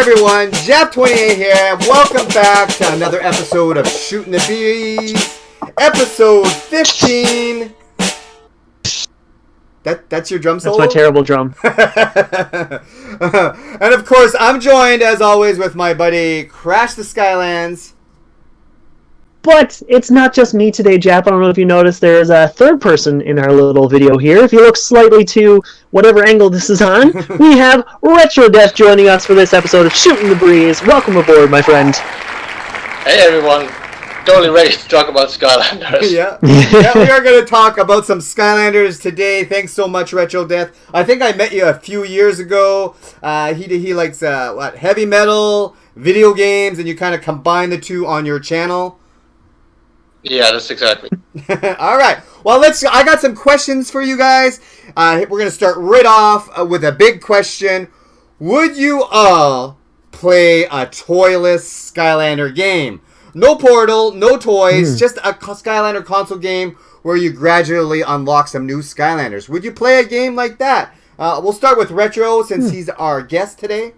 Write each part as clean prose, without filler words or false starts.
everyone, Jap28 here, and welcome back to another episode of Shooting the Breeze, episode 15. That's your drum solo? That's my terrible drum. And of course, I'm joined, as always, with my buddy, Crash the Skylands. But it's not just me today, Jap. I don't know if you noticed, there's a third person in our little video here. If you look slightly to whatever angle this is on, we have Retro Death joining us for this episode of Shooting the Breeze. Welcome aboard, my friend. Hey everyone, totally ready to talk about Skylanders. Yeah, we are going to talk about some Skylanders today. Thanks so much, Retro Death. I think I met you a few years ago. He likes heavy metal, video games, and you kind of combine the two on your channel. Yeah, that's exactly. All right. Well, I got some questions for you guys. We're going to start right off with a big question. Would you all play a toyless Skylander game? No portal, no toys, just a Skylander console game where you gradually unlock some new Skylanders. Would you play a game like that? We'll start with Retro since he's our guest today.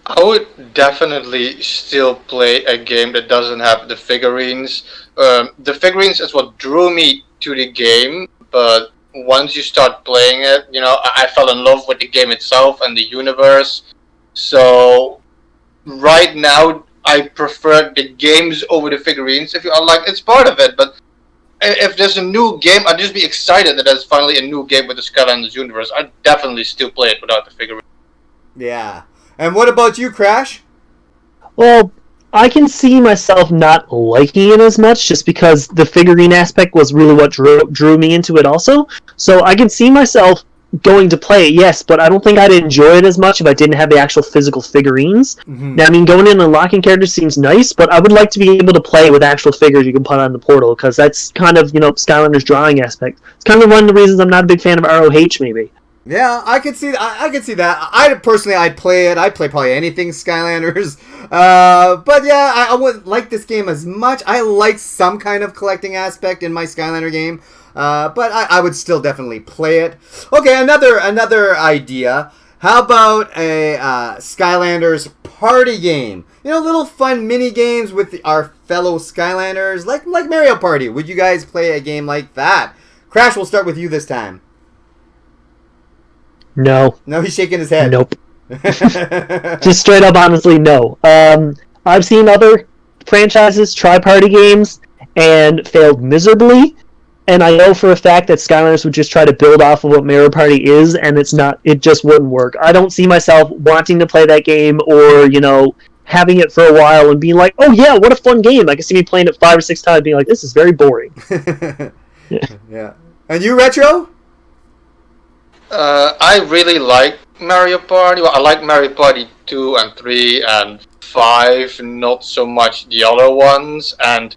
I would definitely still play a game that doesn't have the figurines. The figurines is what drew me to the game, but once you start playing it, I fell in love with the game itself and the universe. So right now, I prefer the games over the figurines. If you are like, it's part of it, but if there's a new game, I'd just be excited that there's finally a new game with the Skylanders universe. I'd definitely still play it without the figurines. Yeah. And what about you, Crash? Well, I can see myself not liking it as much just because the figurine aspect was really what drew me into it also. So I can see myself going to play it, yes, but I don't think I'd enjoy it as much if I didn't have the actual physical figurines. Mm-hmm. Now, I mean, going in and unlocking characters seems nice, but I would like to be able to play with actual figures you can put on the portal, because that's kind of, Skylander's drawing aspect. It's kind of one of the reasons I'm not a big fan of ROH, maybe. Yeah, I could see that. I could see that. I'd play it. I'd play probably anything Skylanders. But yeah, I wouldn't like this game as much. I like some kind of collecting aspect in my Skylander game. But I would still definitely play it. Okay, another idea. How about a Skylanders party game? Little fun mini games with our fellow Skylanders, like Mario Party. Would you guys play a game like that? Crash, we'll start with you this time. No. No, he's shaking his head. Nope. Just straight up, honestly, no. I've seen other franchises try party games and failed miserably, and I know for a fact that Skylanders would just try to build off of what Mario Party is, and it just wouldn't work. I don't see myself wanting to play that game or, having it for a while and being like, oh yeah, what a fun game. I can see me playing it 5 or 6 times being like, this is very boring. Yeah. And you, Retro? I really like Mario Party. Well, I like Mario Party 2 and 3 and 5, not so much the other ones. And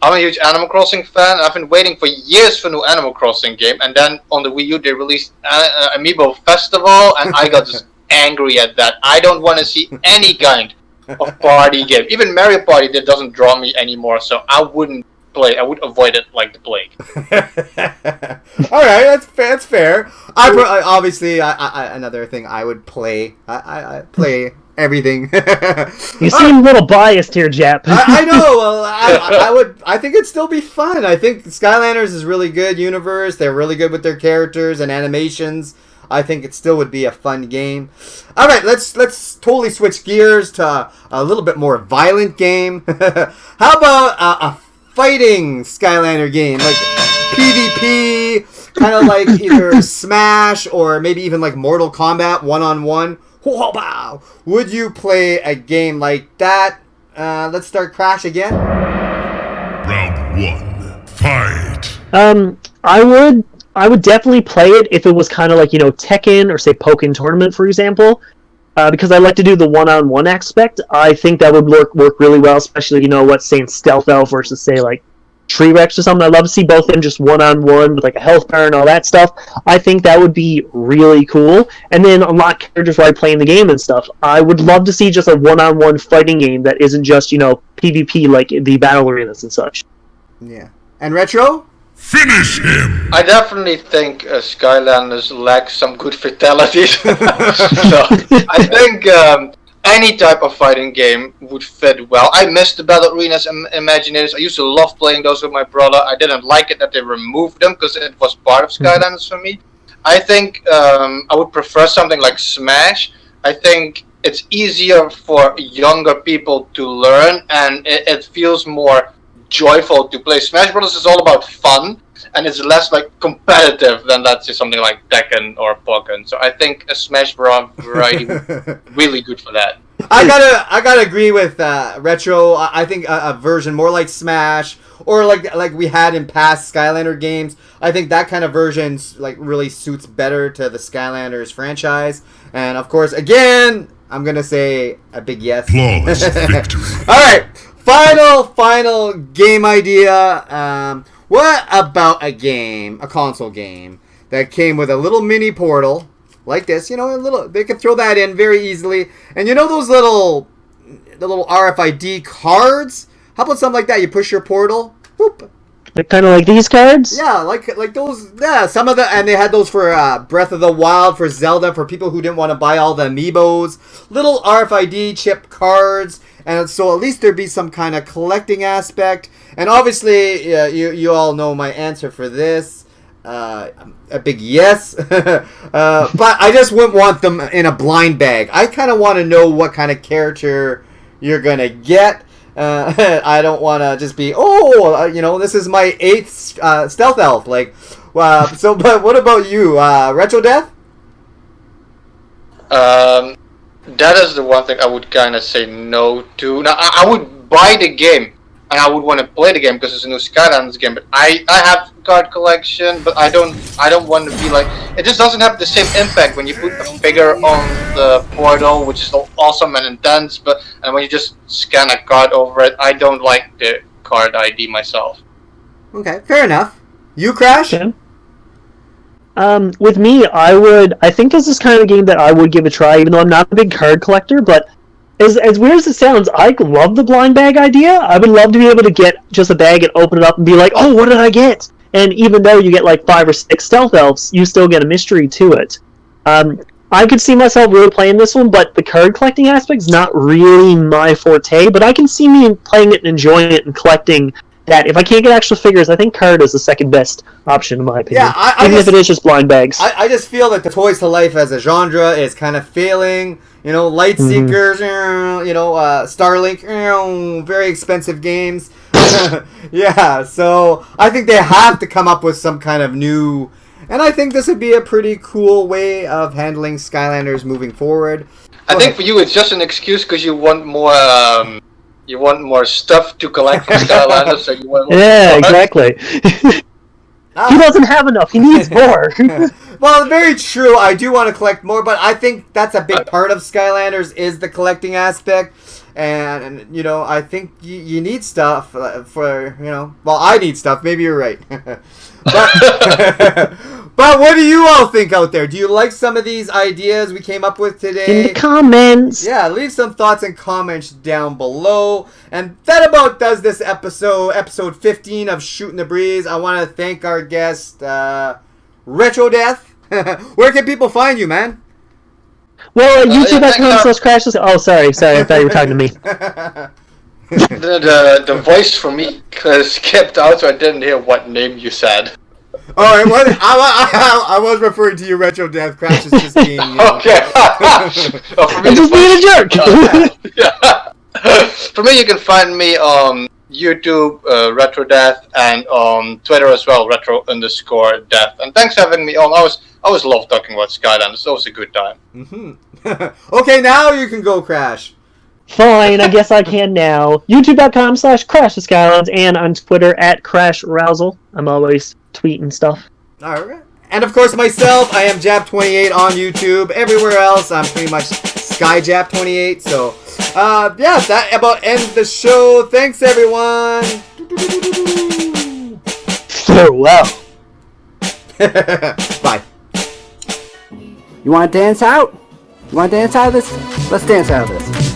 I'm a huge Animal Crossing fan. I've been waiting for years for a new Animal Crossing game. And then on the Wii U, they released Amiibo Festival, and I got just angry at that. I don't want to see any kind of party game. Even Mario Party, that doesn't draw me anymore, so I wouldn't play. I would avoid it like the plague. All right, that's fair. Obviously, another thing I would play. I play everything. You seem a little biased here, Jap. I know. Well, I think it'd still be fun. I think Skylanders is really good universe. They're really good with their characters and animations. I think it still would be a fun game. All right, let's totally switch gears to a little bit more violent game. How about a fighting Skylander game, like PvP, kind of like either Smash or maybe even like Mortal Kombat 1-on-1. Would you play a game like that? Let's start Crash again. Round 1, fight. I would definitely play it if it was kind of like, Tekken or say Pokken Tournament, for example. Because I like to do the one-on-one aspect. I think that would work really well, especially, saying Stealth Elf versus, say, like, Tree Rex or something. I'd love to see both of them just one-on-one with, like, a health bar and all that stuff. I think that would be really cool. And then unlock characters while playing the game and stuff. I would love to see just a one-on-one fighting game that isn't just, PvP like the battle arenas and such. Yeah. And Retro? Finish him! I definitely think Skylanders lacks some good fatalities. So I think any type of fighting game would fit well. I miss the Battle Arenas and Imagineers. I used to love playing those with my brother. I didn't like it that they removed them because it was part of Skylanders for me. I think I would prefer something like Smash. I think it's easier for younger people to learn, and it feels more joyful to play. Smash Brothers is all about fun, and it's less like competitive than let's say something like Tekken or Pokken. So I think a Smash Bros variety really good for that. I gotta agree with Retro. I think a version more like Smash or like we had in past Skylander games. I think that kind of version like really suits better to the Skylanders franchise. And of course, again, I'm gonna say a big yes. Flawless victory. All right, final game idea. What about a console game that came with a little mini portal like this? They could throw that in very easily. And those the little RFID cards? How about something like that? You push your portal, whoop. Kind of like these cards? Yeah, like those. Yeah, some of and they had those for Breath of the Wild, for Zelda, for people who didn't want to buy all the amiibos. Little RFID chip cards, and so at least there'd be some kind of collecting aspect. And obviously, you all know my answer for this. A big yes. But I just wouldn't want them in a blind bag. I kind of want to know what kind of character you're going to get. I don't want to just be, this is my 8th stealth elf. But what about you, Retro Death? That is the one thing I would kind of say no to. Now, I would buy the game, and I would want to play the game because it's a new Skylanders game. But I have card collection, but I don't want to be like. It just doesn't have the same impact when you put a figure on the portal, which is awesome and intense. And when you just scan a card over it, I don't like the card ID myself. Okay, fair enough. You, Crash? Okay. With me, I think this is kind of a game that I would give a try, even though I'm not a big card collector, but as weird as it sounds, I love the blind bag idea. I would love to be able to get just a bag and open it up and be like, oh, what did I get? And even though you get like 5 or 6 stealth elves, you still get a mystery to it. I could see myself really playing this one, but the card collecting aspect is not really my forte, but I can see me playing it and enjoying it and collecting that. If I can't get actual figures, I think card is the second best option in my opinion. Yeah, even if it is just blind bags. I just feel that the Toys to Life as a genre is kind of failing. Light Seekers, Starlink, very expensive games. Yeah, so I think they have to come up with some kind of new, and I think this would be a pretty cool way of handling Skylanders moving forward. I think for you it's just an excuse because you want more. You want more stuff to collect from Skylanders, so you want more. Yeah, exactly. He doesn't have enough. He needs more. Well, very true. I do want to collect more, but I think that's a big part of Skylanders is the collecting aspect. And I think you need stuff for. Well, I need stuff. Maybe you're right. But what do you all think out there? Do you like some of these ideas we came up with today? In the comments. Yeah, leave some thoughts and comments down below. And that about does this episode 15 of Shooting the Breeze. I want to thank our guest, Retro Death. Where can people find you, man? Well, YouTube.com/crashes. Oh, sorry. I thought you were talking to me. The voice for me skipped out, so I didn't hear what name you said. All right, I was referring to you, Retro Death. Crash is just being. Okay. For me, just being a jerk. Yeah. For me, you can find me on YouTube, Retro Death, and on Twitter as well, Retro_Death. And thanks for having me on. I always love talking about Skylanders. It's always a good time. Mm-hmm. Okay, now you can go, Crash. Fine, I guess I can now. YouTube.com/CrashTheSkylands and on Twitter @CrashRousel. I'm always tweeting stuff. Alright. And of course myself, I am Jap28 on YouTube. Everywhere else, I'm pretty much SkyJap28. So, that about ends the show. Thanks, everyone. Farewell. Bye. You want to dance out? You want to dance out of this? Let's dance out of this.